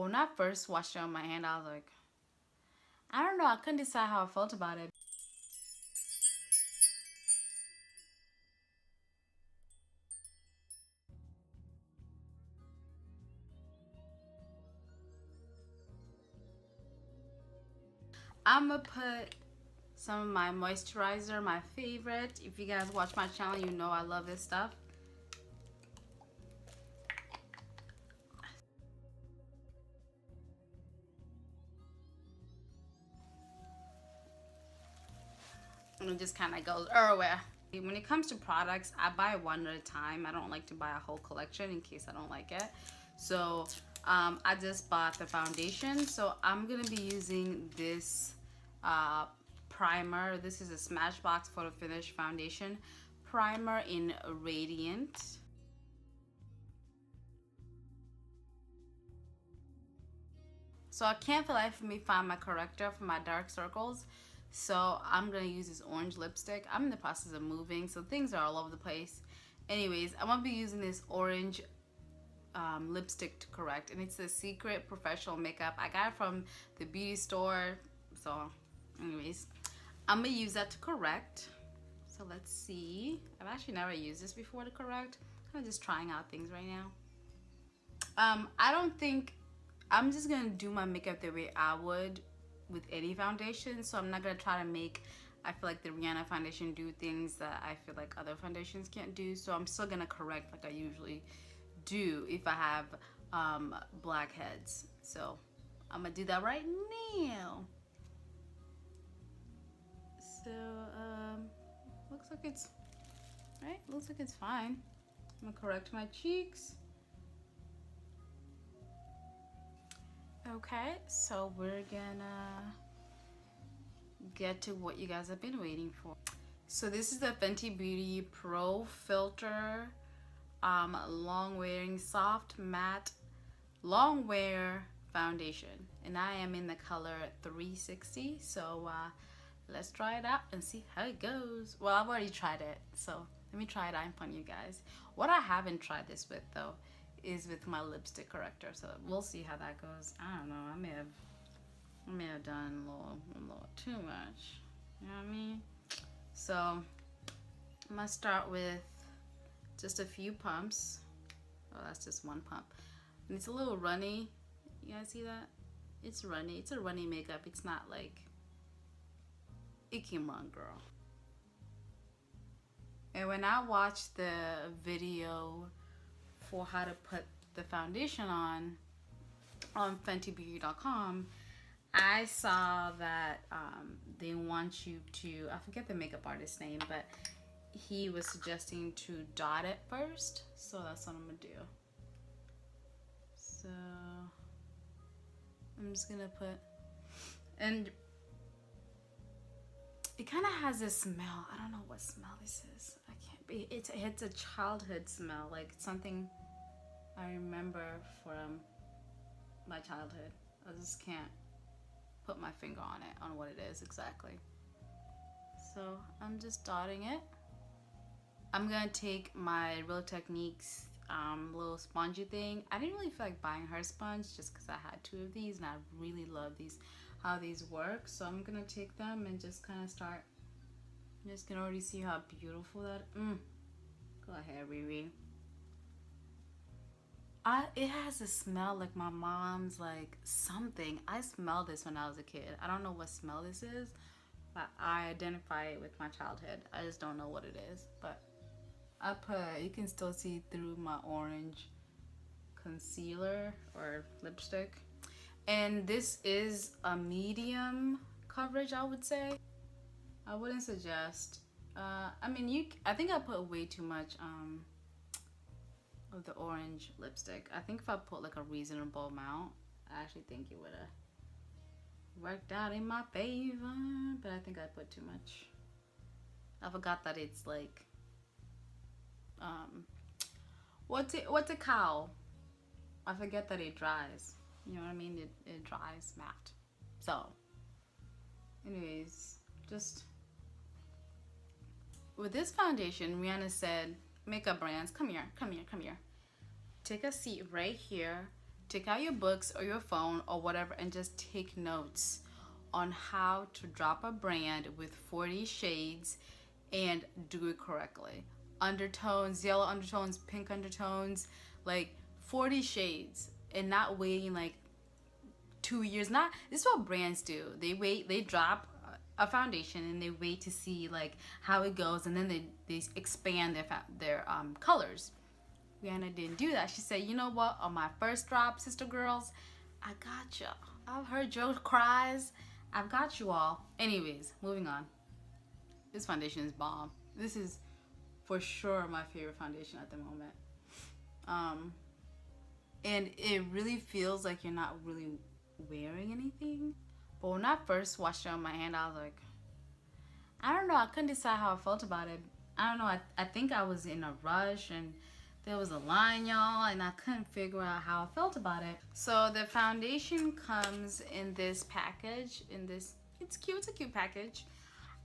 When I first washed it on my hand, I was like, I don't know, I couldn't decide how I felt about it. I'm gonna put some of my moisturizer, my favorite. If you guys watch my channel, you know I love this stuff. And it just kind of goes everywhere. When it comes to products, I buy one at a time. I don't like to buy a whole collection in case I don't like it. So I just bought the foundation. So I'm gonna be using this primer. This is a SMASHBOX Photo Finish Foundation Primer in Radiant. So I can't for life of me find my corrector for my dark circles. So I'm gonna use this orange lipstick. I'm in the process of moving, so things are all over the place. Anyways, I'm gonna be using this orange lipstick to correct, and it's the Secret Professional Makeup. I got it from the beauty store. So anyways, I'm gonna use that to correct. So let's see. I've actually never used this before to correct. I'm just trying out things right now. I don't think, I'm just gonna do my makeup the way I would with any foundation. So I'm not gonna try to make, I feel like the Rihanna foundation, do things that I feel like other foundations can't do. So I'm still gonna correct like I usually do if I have blackheads. So I'm gonna do that right now. So looks like it's right, looks like it's fine. I'm gonna correct my cheeks. Okay, so we're gonna get to what you guys have been waiting for. So this is the Fenty Beauty Pro Filter long wearing soft matte long wear foundation, and I am in the color 360. So let's try it out and see how it goes. Well, I've already tried it, so let me try it out in front of you guys. What I haven't tried this with though is with my lipstick corrector, so we'll see how that goes. I don't know, I may have done a little too much, you know what I mean? So I'm gonna start with just a few pumps. Oh, that's just one pump, and it's a little runny. You guys see that? It's runny. It's a runny makeup. It's not like, it can run, girl. And when I watched the video for how to put the foundation on FentyBeauty.com, I saw that they want you to, I forget the makeup artist's name, but he was suggesting to dot it first. So that's what I'm gonna do. So I'm just gonna put, and it kind of has this smell. I don't know what smell this is. I can't be, it's a childhood smell, like something I remember from my childhood. I just can't put my finger on it, on what it is exactly. So I'm just dotting it. I'm gonna take my Real Techniques little spongy thing. I didn't really feel like buying her sponge just because I had two of these and I really love these, how these work. So I'm gonna take them and just kind of start. You guys can already see how beautiful that. Go ahead, Riri. It has a smell like my mom's, like something. I smelled this when I was a kid. I don't know what smell this is, but I identify it with my childhood. I just don't know what it is, but I put, you can still see through my orange concealer or lipstick. And this is a medium coverage, I would say. I wouldn't suggest, I mean, I think I put way too much of the orange lipstick. I think if I put like a reasonable amount, I actually think it would have worked out in my favor, but I think I put too much. I forgot that it's like, what's it called? I forget that it dries. You know what I mean? It dries matte. So, anyways, just with this foundation, Rihanna said, makeup brands, come here. Take a seat right here. take out your books or your phone or whatever and just take notes on how to drop a brand with 40 shades and do it correctly. Undertones, yellow undertones, pink undertones, like 40 shades, and not waiting like 2 years. Not, this is what brands do. They drop a foundation and they wait to see like how it goes, and then they expand their colors. Rihanna didn't do that. She said, you know what, on my first drop, sister girls, I got you. I've heard your cries. I've got you all. Anyways, moving on. This foundation is bomb. This is for sure my favorite foundation at the moment. And it really feels like you're not really wearing anything. But when I first washed it on my hand, I was like, I don't know, I couldn't decide how I felt about it. I don't know, I think I was in a rush and there was a line, y'all, and I couldn't figure out how I felt about it. So the foundation comes in this package, it's cute, it's a cute package.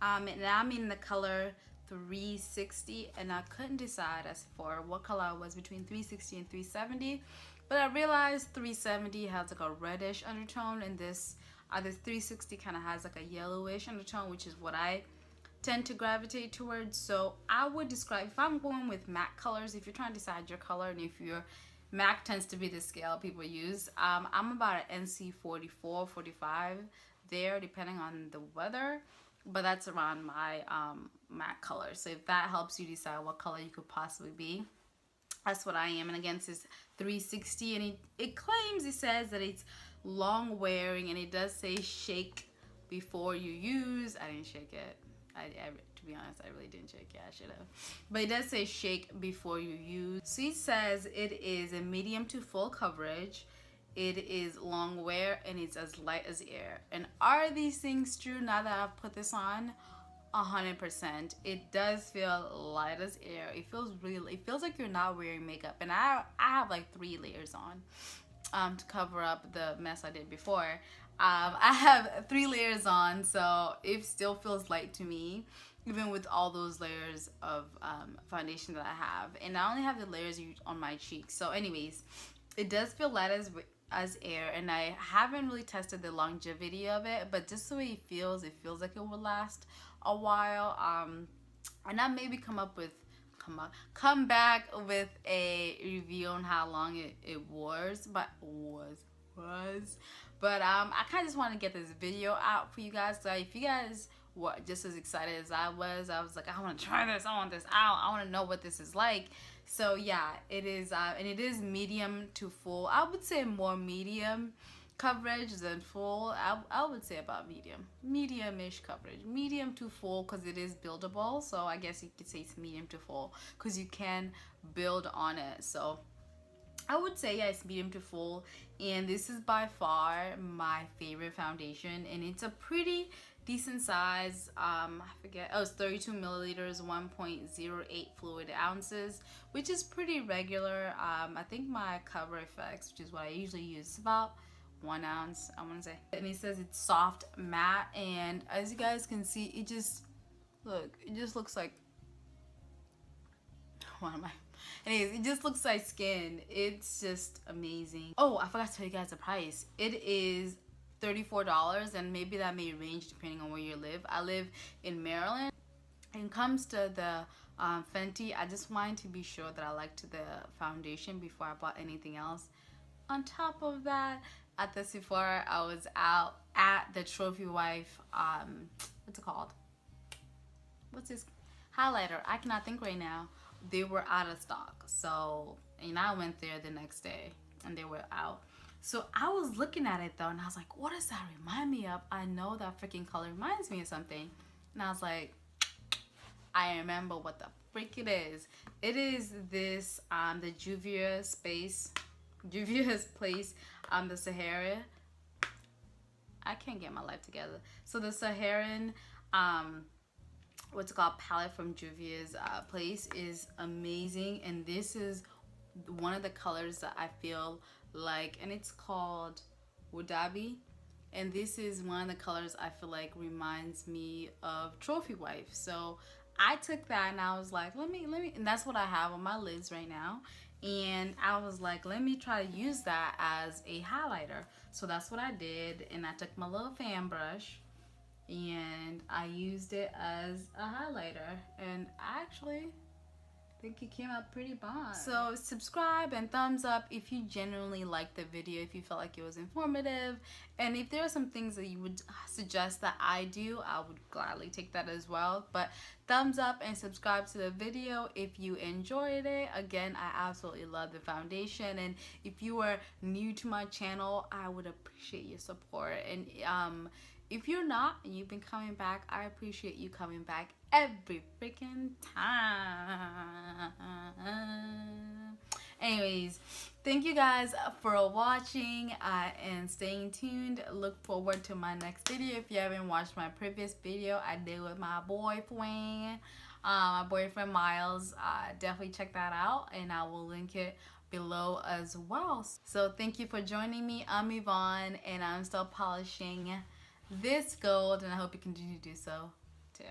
And I'm in the color 360, and I couldn't decide as for what color I was between 360 and 370. But I realized 370 has like a reddish undertone, and this 360 kind of has like a yellowish undertone, which is what I tend to gravitate towards. So I would describe, if I'm going with MAC colors, if you're trying to decide your color, and if your MAC tends to be the scale people use, I'm about an NC 44, 45 there, depending on the weather. But that's around my MAC color. So if that helps you decide what color you could possibly be, that's what I am. And again, this 360, and it claims, it says that it's long wearing, and it does say shake before you use. I didn't shake it. To be honest, I really didn't shake it. I should have. But it does say shake before you use. So it says it is a medium to full coverage. It is long wear, and it's as light as air. And are these things true now that I've put this on? 100%. It does feel light as air. It feels really, it feels like you're not wearing makeup. And I have like 3 layers on to cover up the mess I did before. I have 3 layers on, so it still feels light to me, even with all those layers of foundation that I have. And I only have the layers on my cheeks. So anyways, it does feel light as air, and I haven't really tested the longevity of it, but just the way it feels like it will last a while. And I maybe come back with a review on how long it was. But I kind of just want to get this video out for you guys. So if you guys were just as excited as I was like, I want to try this, I want this out, I want to know what this is like. So yeah, it is, and it is medium to full. I would say more medium coverage than full. I would say about medium-ish coverage, medium to full, because it is buildable. So I guess you could say it's medium to full because you can build on it. So I would say, yeah, it's medium to full, and this is by far my favorite foundation, and it's a pretty decent size. I forget, oh, it's 32 milliliters, 1.08 fluid ounces, which is pretty regular. I think my Cover FX, which is what I usually use, is about 1 ounce, I want to say. And it says it's soft matte, and as you guys can see, it just looks like, what am I? Anyways, it just looks like skin. It's just amazing. Oh, I forgot to tell you guys the price. It is $34, and maybe that may range depending on where you live. I live in Maryland. When it comes to the Fenty, I just wanted to be sure that I liked the foundation before I bought anything else. On top of that, at the Sephora, I was out at the Trophy Wife, what's it called? What's this? Highlighter. I cannot think right now. They were out of stock. So, and I went there the next day and they were out. So I was looking at it though, and I was like, what does that remind me of? I know that freaking color reminds me of something. And I was like, I remember what the freak it is. It is this, the JUVIA'S Place, the SAHARAN. I can't get my life together. So the SAHARAN, what's it called, palette from JUVIA'S Place is amazing, and this is one of the colors that I feel like, and it's called Wadabi, and this is one of the colors I feel like reminds me of Trophy Wife. So I took that and I was like, let me, and that's what I have on my lids right now. and I was like, let me try to use that as a highlighter. So that's what I did, and I took my little fan brush and I used it as a highlighter, and actually I think it came out pretty bomb. So subscribe and thumbs up if you genuinely liked the video, if you felt like it was informative, and if there are some things that you would suggest that I do, I would gladly take that as well. But thumbs up and subscribe to the video if you enjoyed it. Again, I absolutely love the foundation, and if you are new to my channel, I would appreciate your support. And if you're not and you've been coming back, I appreciate you coming back every freaking time. Anyways, thank you guys for watching and staying tuned. Look forward to my next video. If you haven't watched my previous video I did with my boyfriend, Miles, definitely check that out, and I will link it below as well. So thank you for joining me. I'm Yvonne, and I'm still polishing this gold, and I hope you continue to do so too.